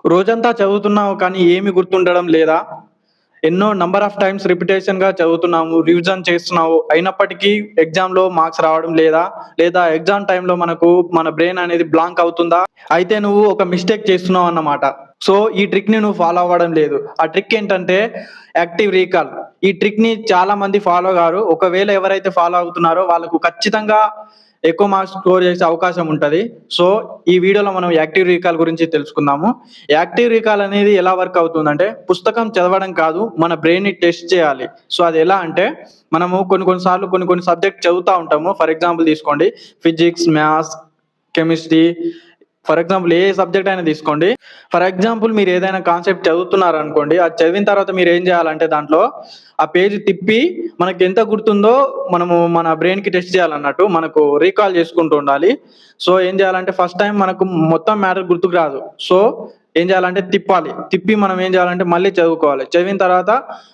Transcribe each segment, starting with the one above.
రోజంతా చదువుతున్నావు కానీ ఏమి గుర్తుండడం లేదా? ఎన్నో నంబర్ ఆఫ్ టైమ్స్ రిపిటేషన్‌గా చదువుతున్నాము, రివిజన్ చేస్తున్నావు. అయినప్పటికీ ఎగ్జామ్‌లో మార్క్స్ రావడం లేదా? లేదా ఎగ్జామ్ టైమ్‌లో మన బ్రెయిన్ అనేది బ్లాంక్ అవుతుందా? అయితే నువ్వు ఒక మిస్టేక్ చేస్తున్నావన్నమాట. సో, ఈ ట్రిక్‌ని నువ్వు ఫాలో అవ్వడం లేదు. ఆ ట్రిక్ ఏంటంటే యాక్టివ్ రీకాల్. ఈ ట్రిక్‌ని చాలా మంది ఫాలో గారు. ఒకవేళ ఎవరైతే ఫాలో అవుతున్నారో వాళ్ళకు ఖచ్చితంగా ఎక్కువ మార్క్స్ స్కోర్ చేసే అవకాశం ఉంటది. సో, ఈ వీడియోలో మనం యాక్టివ్ రీకాల్ గురించి తెలుసుకుందాము. యాక్టివ్ రీకాల్ అనేది ఎలా వర్క్ అవుతుందంటే, పుస్తకం చదవడం కాదు, మన బ్రెయిన్‌ని టెస్ట్ చేయాలి. సో, అది ఎలా అంటే, మనము కొన్ని సార్లు కొన్ని సబ్జెక్ట్ చదువుతా ఉంటాము. ఫర్ ఎగ్జాంపుల్ తీసుకోండి physics, maths, chemistry, for example A subject అయినా తీసుకోండి. ఫర్ ఎగ్జాంపుల్ మీరు ఏదైనా కాన్సెప్ట్ చదువుతున్నారనుకోండి, అది చదివిన తర్వాత మీరేం చేయాలంటే దాంట్లో ఆ పేజ్ తిప్పి మనకెంత గుర్తుందో మన బ్రెయిన్‌కి టెస్ట్ చేయాలన్నట్టు. మనకు రీకాల్ చేసుకుంటూ ఉండాలి. సో, ఏం చేయాలంటే ఫస్ట్ టైమ్ మనకు మొత్తం మ్యాటర్ గుర్తుకు రాదు. సో, ఏం చేయాలంటే తిప్పాలి. తిప్పి మనం ఏం చేయాలంటే మళ్ళీ చదువుకోవాలి. చదివిన తర్వాత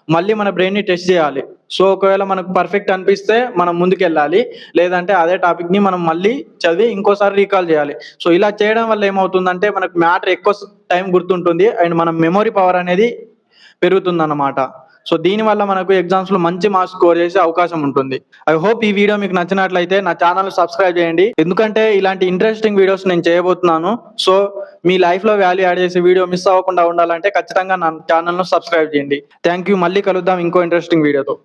మళ్ళీ మన బ్రెయిన్‌ని టెస్ట్ చేయాలి. సో, ఒకవేళ మనకు పర్ఫెక్ట్ అనిపిస్తే మనం ముందుకెళ్ళాలి. లేదంటే అదే టాపిక్‌ని మనం మళ్ళీ చదివి ఇంకోసారి రీకాల్ చేయాలి. సో, ఇలా చేయడం వల్ల ఏమవుతుందంటే మనకు మ్యాటర్ ఎక్కువ టైం గుర్తుంటుంది. అండ్ మన మెమరీ పవర్ అనేది పెరుగుతుందన్నమాట. సో, దీనివల్ల మనకు ఎగ్జామ్స్‌లో మంచి మార్క్స్ స్కోర్ చేసే అవకాశం ఉంటుంది. ఐ హోప్ ఈ వీడియో మీకు నచ్చినట్లయితే నా ఛానెల్‌ని సబ్స్క్రైబ్ చేయండి. ఎందుకంటే ఇలాంటి ఇంట్రెస్టింగ్ వీడియోస్ నేను చేయబోతున్నాను. సో, మీ లైఫ్‌లో వాల్యూ యాడ్ చేసే వీడియో మిస్ అవ్వకుండా ఉండాలంటే ఖచ్చితంగా నా ఛానెల్‌ను సబ్స్క్రైబ్ చేయండి. Thank you. మళ్ళీ కలుద్దాం ఇంకో ఇంట్రెస్టింగ్ వీడియోతో.